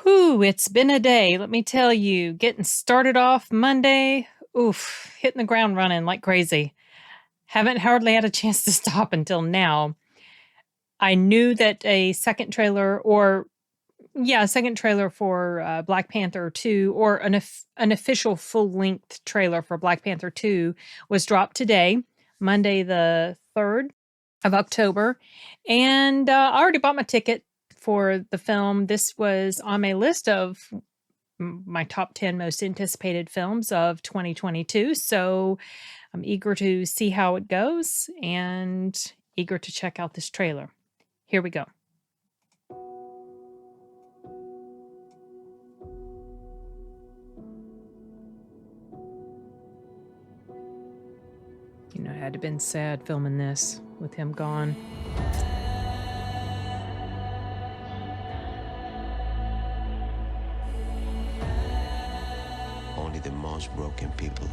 Whew, it's been a day, let me tell you. Getting started off Monday, oof, hitting the ground running like crazy. Haven't hardly had a chance to stop until now. I knew that a second trailer second trailer for Black Panther 2 or an official full-length trailer for Black Panther 2 was dropped today, Monday the 3rd of October. And I already bought my ticket for the film. This was on my list of my top 10 most anticipated films of 2022. So I'm eager to see how it goes and eager to check out this trailer. Here we go. You know, it had to have been sad filming this with him gone. Only the most broken people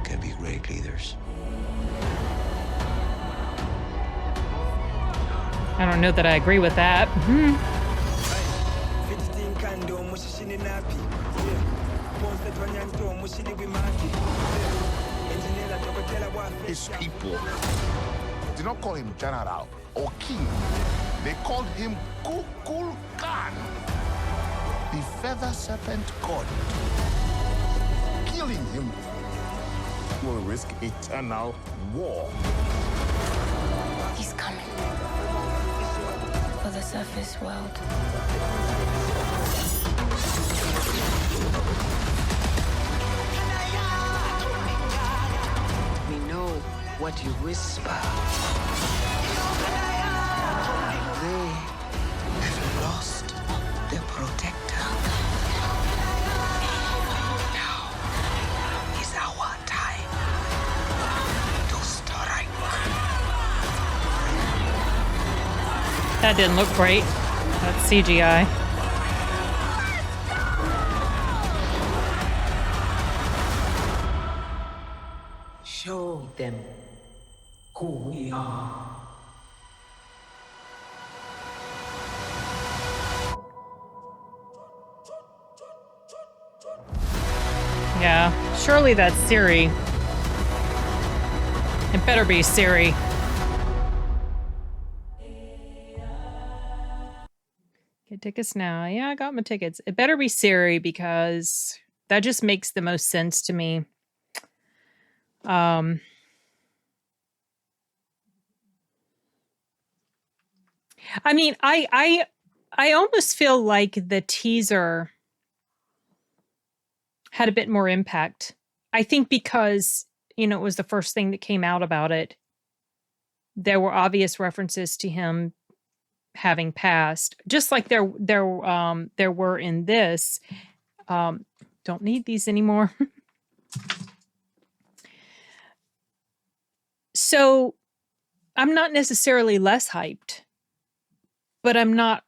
can be great leaders. I don't know that I agree with that. His people did not call him general or king. They called him 𝐂𝐀𝐀𝐏, the feather serpent god. Killing him will risk eternal war. He's coming for the surface world. We know what you whisper. They have lost their protector. Now is our time to strike. That didn't look great. That's CGI. Show them who we are. Yeah, surely that's Siri. It better be Siri. Get tickets now. Yeah, I got my tickets. It better be Siri because that just makes the most sense to me. I mean, I almost feel like the teaser had a bit more impact. I think because, you know, it was the first thing that came out about it. There were obvious references to him having passed, just like there were in this. Don't need these anymore. So I'm not necessarily less hyped, but I'm not.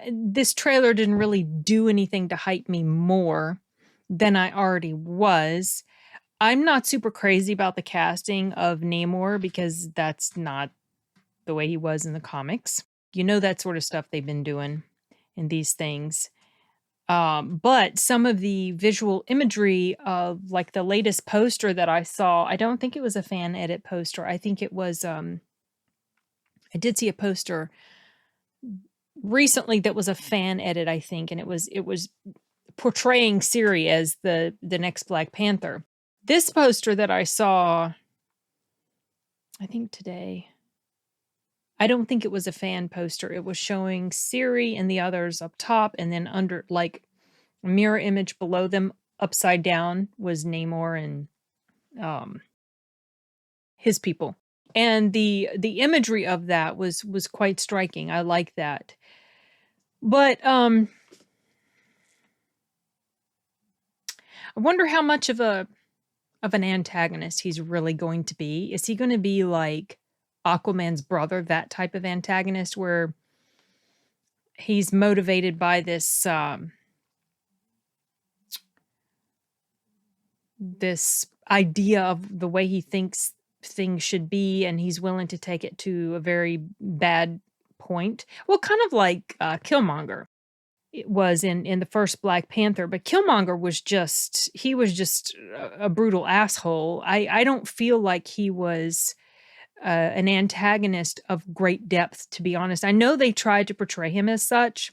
This trailer didn't really do anything to hype me more than I already was. I'm not super crazy about the casting of Namor because that's not the way he was in the comics. You know, that sort of stuff they've been doing in these things. But some of the visual imagery of like the latest poster that I saw, I don't think it was a fan edit poster. I think it was, I did see a poster recently that was a fan edit, I think, and it was portraying Siri as the next Black Panther. This poster that I saw, I think today, I don't think it was a fan poster. It was showing Siri and the others up top, and then under, like, a mirror image below them, upside down, was Namor and his people. And the imagery of that was quite striking. I like that. But I wonder how much of an antagonist he's really going to be. Is he going to be like Aquaman's brother, that type of antagonist where he's motivated by this this idea of the way he thinks things should be, and he's willing to take it to a very bad point. Well, kind of like Killmonger it was in the first Black Panther, but Killmonger was just he was just a brutal asshole. I don't feel like he was an antagonist of great depth, to be honest. I know they tried to portray him as such,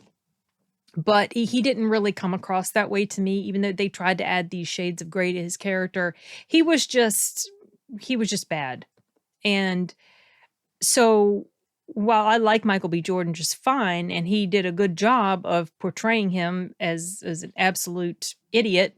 but he didn't really come across that way to me, even though they tried to add these shades of gray to his character. He was just bad. And so while I like Michael B. Jordan just fine, and he did a good job of portraying him as an absolute idiot,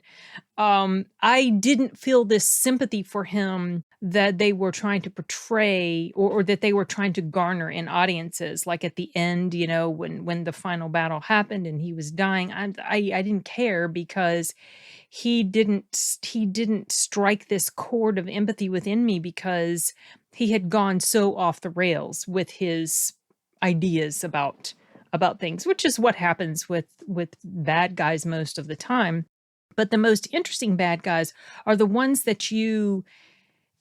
I didn't feel this sympathy for him that they were trying to portray, or that they were trying to garner in audiences. Like at the end, you know, when the final battle happened and he was dying, I didn't care, because he didn't strike this chord of empathy within me, because he had gone so off the rails with his ideas about things, which is what happens with bad guys most of the time. But the most interesting bad guys are the ones that you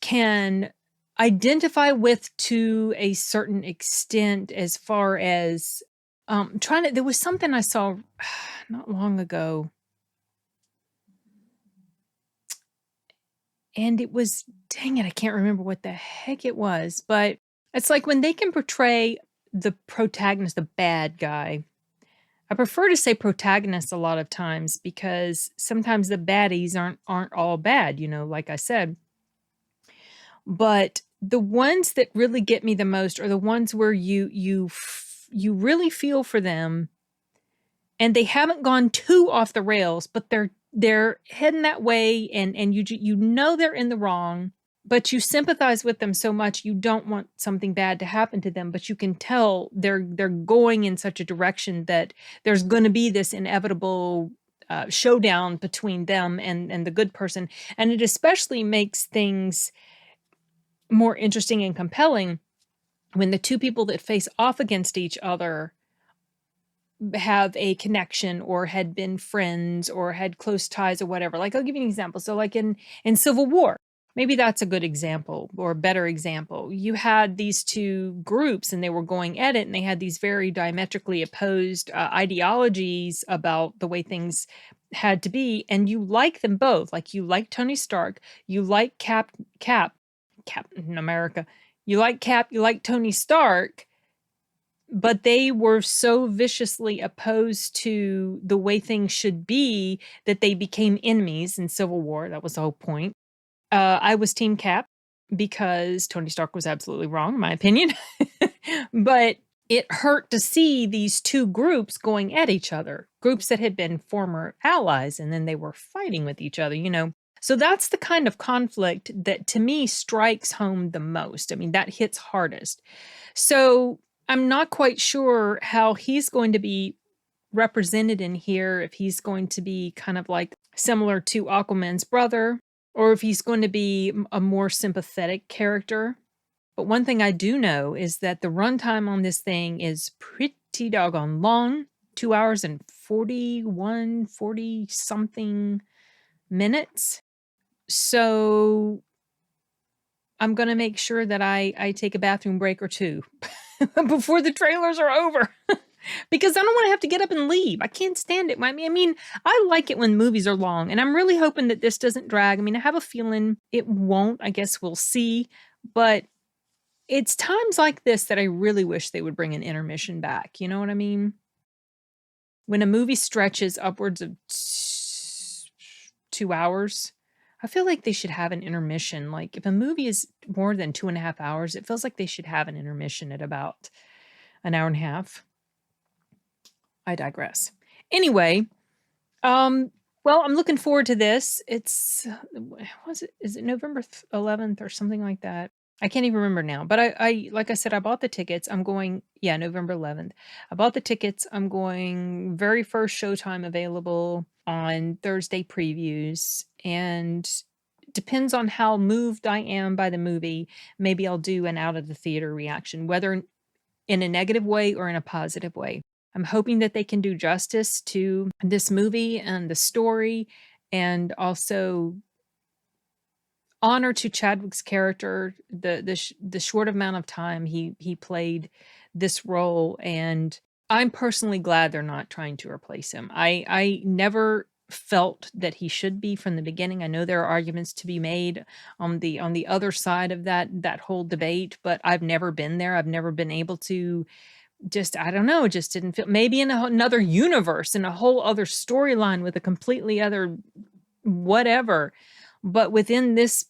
can identify with to a certain extent, as far as there was something I saw not long ago, and it was, dang it, I can't remember what the heck it was, but it's like when they can portray the protagonist, the bad guy. I prefer to say protagonist a lot of times, because sometimes the baddies aren't all bad, you know, like I said. But the ones that really get me the most are the ones where you really feel for them, and they haven't gone too off the rails, but they're heading that way, and you know they're in the wrong, but you sympathize with them so much you don't want something bad to happen to them, but you can tell they're going in such a direction that there's going to be this inevitable showdown between them and the good person. And it especially makes things more interesting and compelling when the two people that face off against each other have a connection, or had been friends, or had close ties, or whatever. Like, I'll give you an example. So like in Civil War, maybe that's a good example, or a better example. You had these two groups, and they were going at it, and they had these very diametrically opposed ideologies about the way things had to be, and you like them both. Like, you like Tony Stark, you like Captain America, you like Cap, you like Tony Stark, but they were so viciously opposed to the way things should be that they became enemies in Civil War. That was the whole point. I was Team Cap, because Tony Stark was absolutely wrong, in my opinion. But it hurt to see these two groups going at each other, groups that had been former allies, and then they were fighting with each other, you know. So that's the kind of conflict that, to me, strikes home the most. I mean, that hits hardest. So I'm not quite sure how he's going to be represented in here, if he's going to be kind of like similar to Aquaman's brother, or if he's going to be a more sympathetic character. But one thing I do know is that the runtime on this thing is pretty doggone long, 2 hours and 40 something minutes. So I'm going to make sure that I take a bathroom break or two before the trailers are over. Because I don't want to have to get up and leave. I can't stand it. I mean, I like it when movies are long, and I'm really hoping that this doesn't drag. I mean, I have a feeling it won't. I guess we'll see. But it's times like this that I really wish they would bring an intermission back. You know what I mean? When a movie stretches upwards of 2 hours, I feel like they should have an intermission. Like, if a movie is more than 2.5 hours, it feels like they should have an intermission at about an hour and a half. I digress. Anyway, well, I'm looking forward to this. It's, is it November 11th or something like that? I can't even remember now, but I like I said, I bought the tickets. I'm going, yeah, November 11th. I bought the tickets. I'm going very first showtime available on Thursday previews, and depends on how moved I am by the movie. Maybe I'll do an out of the theater reaction, whether in a negative way or in a positive way. I'm hoping that they can do justice to this movie and the story, and also honor to Chadwick's character, the short amount of time he played this role, and I'm personally glad they're not trying to replace him. I never felt that he should be from the beginning. I know there are arguments to be made on the other side of that whole debate, but I've never been there. I've never been able to, just, I don't know, just didn't feel, maybe in another universe, in a whole other storyline with a completely other whatever, but within this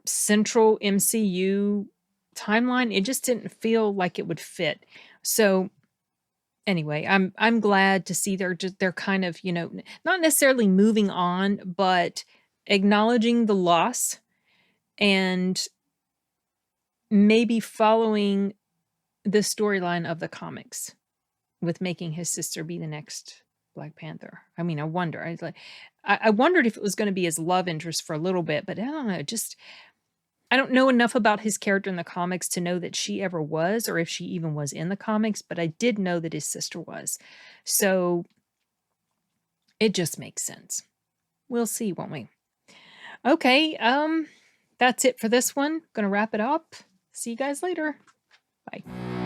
central MCU timeline, it just didn't feel like it would fit. So anyway, I'm glad to see they're kind of, you know, not necessarily moving on, but acknowledging the loss and maybe following the storyline of the comics with making his sister be the next Black Panther. I mean, I wonder. I wondered if it was going to be his love interest for a little bit, but I don't know. Just, I don't know enough about his character in the comics to know that she ever was, or if she even was in the comics, but I did know that his sister was. So it just makes sense. We'll see, won't we? Okay, that's it for this one. Gonna wrap it up. See you guys later. Bye.